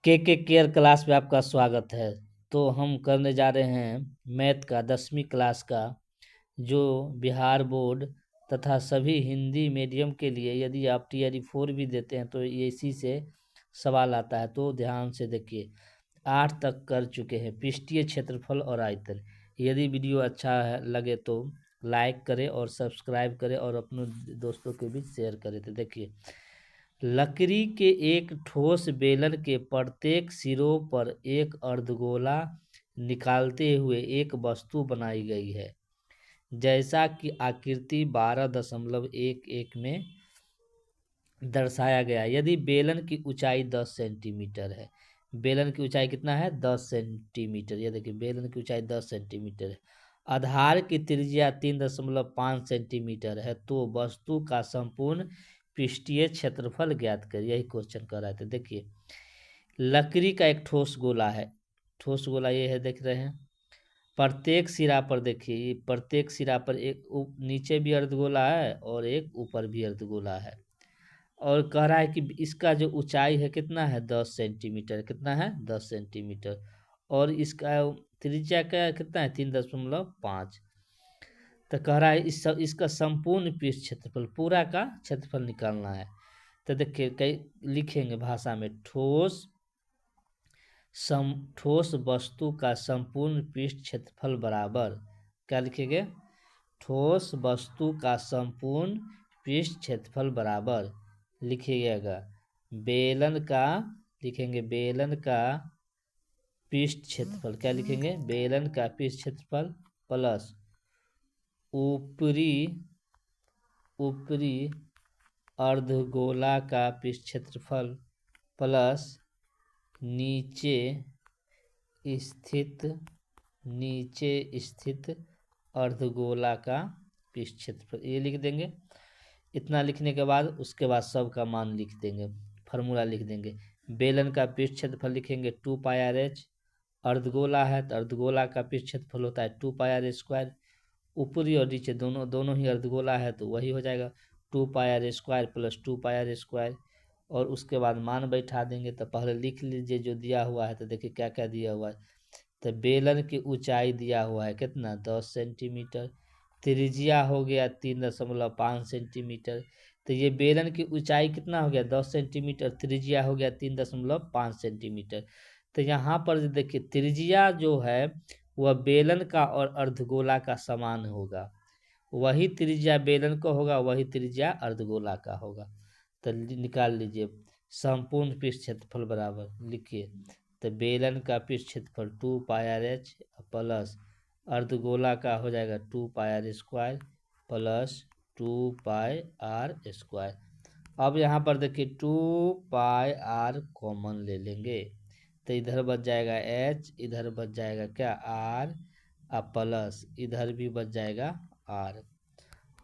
के care class में आपका स्वागत है। तो हम करने जा रहे हैं मैथ का 10वीं क्लास का, जो बिहार बोर्ड तथा सभी हिंदी मीडियम के लिए यदि आप टीआरई 4 भी देते हैं तो ये इसी से सवाल आता है। तो ध्यान से देखिए, 8 तक कर चुके हैं। पृष्ठीय क्षेत्रफल और आयतन। यदि वीडियो अच्छा लगे तो लाइक करें और सब्सक्राइब करें और अपने दोस्तों के बीच शेयर करें। तो देखिए, लकड़ी के एक ठोस बेलन के प्रत्येक सिरों पर एक अर्धगोला निकालते हुए एक वस्तु बनाई गई है, जैसा कि आकृति 12.11 में दर्शाया गया। यदि बेलन की ऊंचाई 10 सेंटीमीटर है, बेलन की ऊंचाई कितना है? 10 सेंटीमीटर। ये देखिए, बेलन की ऊंचाई 10 सेंटीमीटर है, आधार की त्रिज्या 3.5 सेंटीमीटर है, तो वस्तु का संपूर्ण पृष्ठीय क्षेत्रफल ज्ञात करिए। यही क्वेश्चन कर रहा था। देखिए, लकड़ी का एक ठोस गोला है। ठोस गोला ये है, देख रहे हैं। प्रत्येक सिरा पर देखिए, प्रत्येक सिरा पर एक नीचे भी अर्धगोला है और एक ऊपर भी अर्धगोला है। और कह रहा है कि इसका जो ऊंचाई है कितना है? 10 सेंटीमीटर। कितना है? 10 सेंटीमीटर। और इसका त्रिज्या क्या कितना है? 3.5। तो कह रहा है इसका संपूर्ण पृष्ठ क्षेत्रफल, पूरा का क्षेत्रफल निकालना है। तो देखिए, कई लिखेंगे भाषा में, ठोस वस्तु का संपूर्ण पृष्ठ क्षेत्रफल बराबर, क्या लिखेंगे? ठोस वस्तु का संपूर्ण पृष्ठ क्षेत्रफल बराबर लिखिएगा बेलन का, लिखेंगे बेलन का पृष्ठ क्षेत्रफल। क्या लिखेंगे? बेलन का पृष्ठ क्षेत्रफल प्लस ऊपरी अर्धगोला का पृष्ठ क्षेत्रफल प्लस नीचे स्थित अर्धगोला का पृष्ठ क्षेत्रफल। ये लिख देंगे। इतना लिखने के बाद उसके बाद सब का मान लिख देंगे, फार्मूला लिख देंगे। बेलन का पृष्ठ क्षेत्रफल लिखेंगे 2πr/h। अर्धगोला है तो अर्धगोला का पृष्ठ क्षेत्रफल होता है 2πr²। ऊपरी और नीचे दोनों ही अर्धगोला है तो वही हो जाएगा 2πr² प्लस 2πr²। और उसके बाद मान बैठा देंगे। तो पहले लिख लीजिए जो दिया हुआ है। तो देखिए क्या क्या दिया हुआ है। तो बेलन की ऊंचाई दिया हुआ है कितना? 10 सेंटीमीटर। त्रिज्या हो गया 3.5 सेंटीमीटर। तो ये बेलन की ऊंचाई कितना हो गया? 10 सेंटीमीटर। त्रिज्या हो गया 3.5 सेंटीमीटर। तो यहाँ पर देखिए, त्रिज्या जो है वह बेलन का और अर्धगोला का समान होगा। वही त्रिज्या बेलन का होगा, वही त्रिज्या अर्धगोला का होगा। तो निकाल लीजिए संपूर्ण पृष्ठ क्षेत्रफल बराबर, लिखिए। तो बेलन का पृष्ठ क्षेत्रफल 2πr/h प्लस अर्धगोला का हो जाएगा 2πr² प्लस 2πr²। अब यहाँ पर देखिए 2πr कॉमन ले लेंगे। तो इधर बच जाएगा h, इधर बच जाएगा क्या? r, अब प्लस इधर भी बच जाएगा r।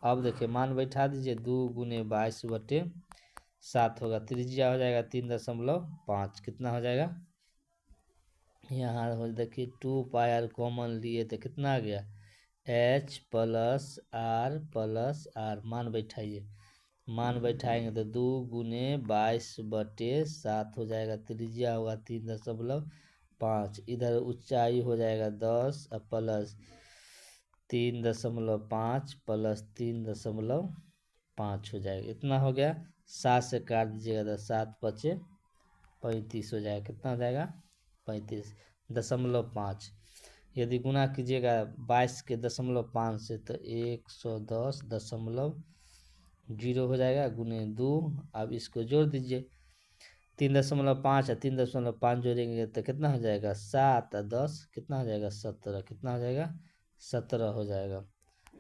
अब देखिए मान बैठा दीजिए, 2 × 22/7 होगा। त्रिज्या हो जाएगा 3.5। कितना हो जाएगा? यहाँ हो देखिए 2πr कॉमन लिए तो कितना आ गया? h plus r। मान बैठाइए, मान बैठाएंगे तो 2 × 22/7 हो जाएगा। त्रिज्या होगा 3.5। इधर ऊंचाई हो जाएगा 10 प्लस 3.5 प्लस 3.5 हो जाएगा। इतना हो गया। 7 से काट दीजिएगा तो 7 × 5 = 35 हो जाएगा। कितना हो जाएगा? 35.5। यदि गुना कीजिएगा 22 के 0.5 से तो 110.0 हो जाएगा गुने 2। अब इसको जोड़ दीजिए, 3.5 और 3.5 जोड़ेंगे तो कितना हो जाएगा? 7 और 10 कितना हो जाएगा? 17। कितना हो जाएगा? 17 हो जाएगा।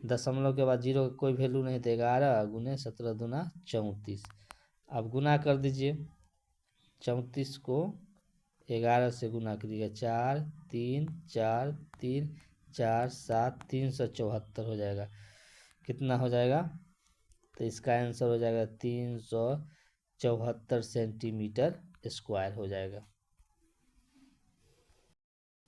दशमलव के बाद 0 का कोई वैल्यू नहीं, तो 11 × 17 × 2 = 34। अब गुना कर दीजिए, 34 को 11 से गुना करिएगा, 4 3 4 3 4 7 374 हो जाएगा। कितना हो जाएगा? तो इसका आंसर हो जाएगा 374 सेंटीमीटर स्क्वायर हो जाएगा।